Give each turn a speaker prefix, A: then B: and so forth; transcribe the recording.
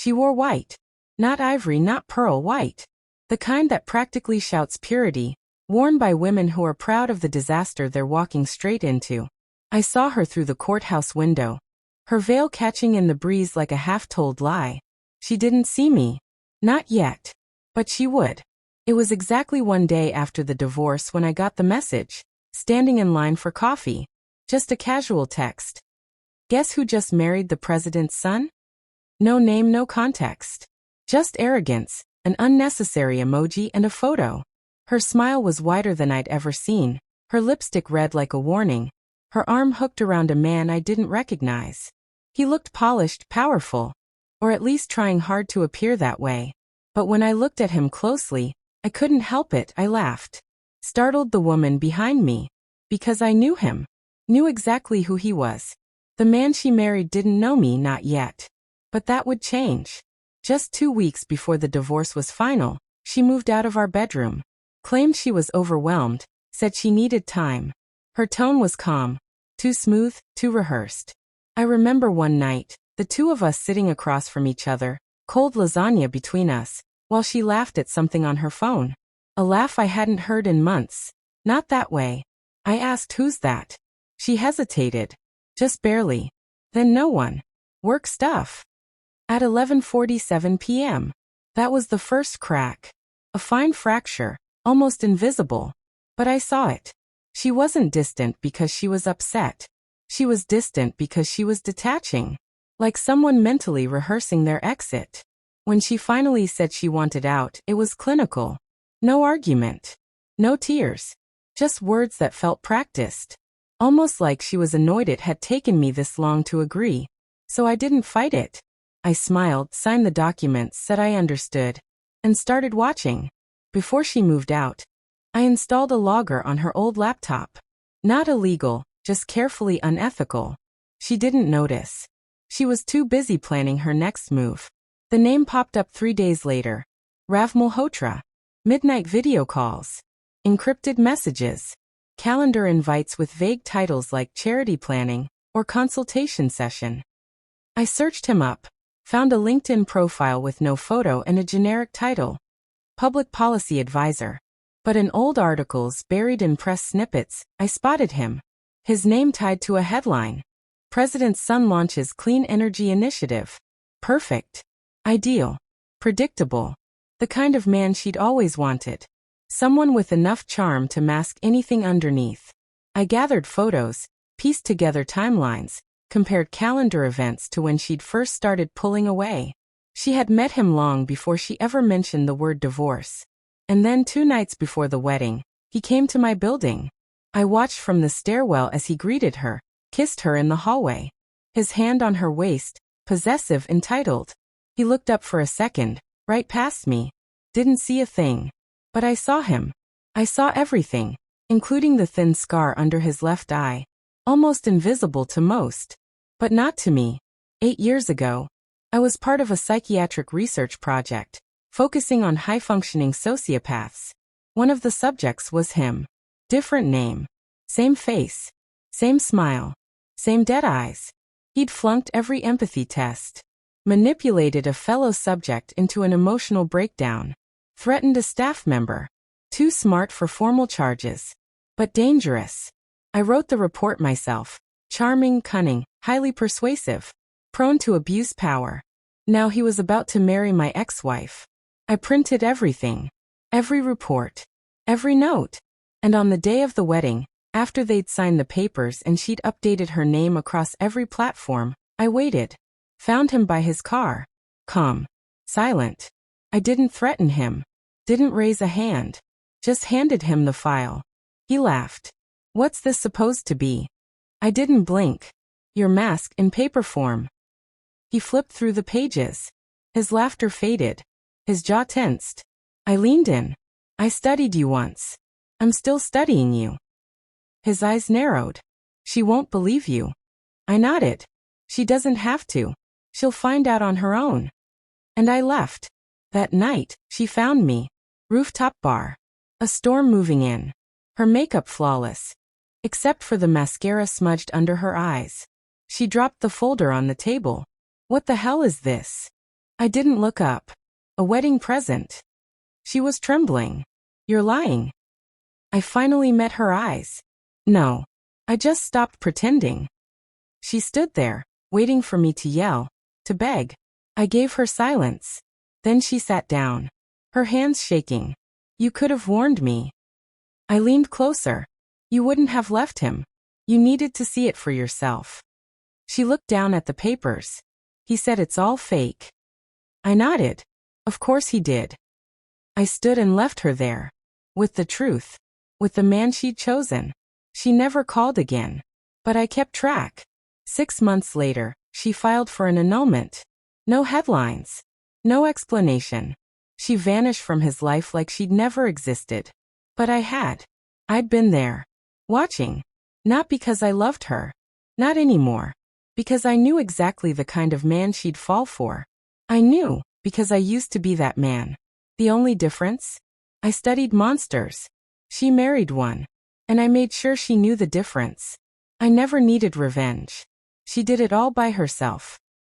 A: She wore white. Not ivory, not pearl, white. The kind that practically shouts purity, worn by women who are proud of the disaster they're walking straight into. I saw her through the courthouse window, her veil catching in the breeze like a half-told lie. She didn't see me. Not yet. But she would. It was exactly one day after the divorce when I got the message, standing in line for coffee. Just a casual text. Guess who just married the president's son? No name, no context. Just arrogance, an unnecessary emoji and a photo. Her smile was wider than I'd ever seen, her lipstick red like a warning, her arm hooked around a man I didn't recognize. He looked polished, powerful, or at least trying hard to appear that way. But when I looked at him closely, I couldn't help it, I laughed. Startled the woman behind me. Because I knew him. Knew exactly who he was. The man she married didn't know me, not yet. But that would change. Just 2 weeks before the divorce was final, she moved out of our bedroom. Claimed she was overwhelmed, said she needed time. Her tone was calm. Too smooth, too rehearsed. I remember one night, the two of us sitting across from each other, cold lasagna between us, while she laughed at something on her phone. A laugh I hadn't heard in months. Not that way. I asked, who's that? She hesitated. Just barely. Then no one. Work stuff. At 11:47 p.m. That was the first crack. A fine fracture, almost invisible. But I saw it. She wasn't distant because she was upset. She was distant because she was detaching. Like someone mentally rehearsing their exit. When she finally said she wanted out, it was clinical. No argument. No tears. Just words that felt practiced. Almost like she was annoyed it had taken me this long to agree. So I didn't fight it. I smiled, signed the documents, said I understood, and started watching. Before she moved out, I installed a logger on her old laptop. Not illegal, just carefully unethical. She didn't notice. She was too busy planning her next move. The name popped up 3 days later. Rav Malhotra. Midnight video calls. Encrypted messages. Calendar invites with vague titles like charity planning or consultation session. I searched him up. Found a LinkedIn profile with no photo and a generic title. Public Policy Advisor. But in old articles buried in press snippets, I spotted him. His name tied to a headline. President's son launches Clean Energy Initiative. Perfect. Ideal. Predictable. The kind of man she'd always wanted. Someone with enough charm to mask anything underneath. I gathered photos, pieced together timelines, compared calendar events to when she'd first started pulling away. She had met him long before she ever mentioned the word divorce. And then 2 nights before the wedding, he came to my building. I watched from the stairwell as he greeted her, kissed her in the hallway. His hand on her waist, possessive, entitled. He looked up for a second, right past me. Didn't see a thing. But I saw him. I saw everything, including the thin scar under his left eye. Almost invisible to most. But not to me. 8 years ago, I was part of a psychiatric research project, focusing on high-functioning sociopaths. One of the subjects was him. Different name. Same face. Same smile. Same dead eyes. He'd flunked every empathy test. Manipulated a fellow subject into an emotional breakdown. Threatened a staff member. Too smart for formal charges. But dangerous. I wrote the report myself. Charming, cunning, highly persuasive. Prone to abuse power. Now he was about to marry my ex-wife. I printed everything. Every report. Every note. And on the day of the wedding, after they'd signed the papers and she'd updated her name across every platform, I waited. Found him by his car. Calm. Silent. I didn't threaten him. Didn't raise a hand. Just handed him the file. He laughed. What's this supposed to be? I didn't blink. Your mask in paper form. He flipped through the pages. His laughter faded. His jaw tensed. I leaned in. I studied you once. I'm still studying you. His eyes narrowed. She won't believe you. I nodded. She doesn't have to. She'll find out on her own. And I left. That night, she found me. Rooftop bar. A storm moving in. Her makeup flawless. Except for the mascara smudged under her eyes. She dropped the folder on the table. What the hell is this? I didn't look up. A wedding present. She was trembling. You're lying. I finally met her eyes. No. I just stopped pretending. She stood there, waiting for me to yell, to beg. I gave her silence. Then she sat down, her hands shaking. You could have warned me. I leaned closer. You wouldn't have left him. You needed to see it for yourself. She looked down at the papers. He said it's all fake. I nodded. Of course he did. I stood and left her there. With the truth. With the man she'd chosen. She never called again. But I kept track. 6 months later, she filed for an annulment. No headlines. No explanation. She vanished from his life like she'd never existed. But I had. I'd been there. Watching. Not because I loved her. Not anymore. Because I knew exactly the kind of man she'd fall for. I knew, because I used to be that man. The only difference? I studied monsters. She married one. And I made sure she knew the difference. I never needed revenge. She did it all by herself.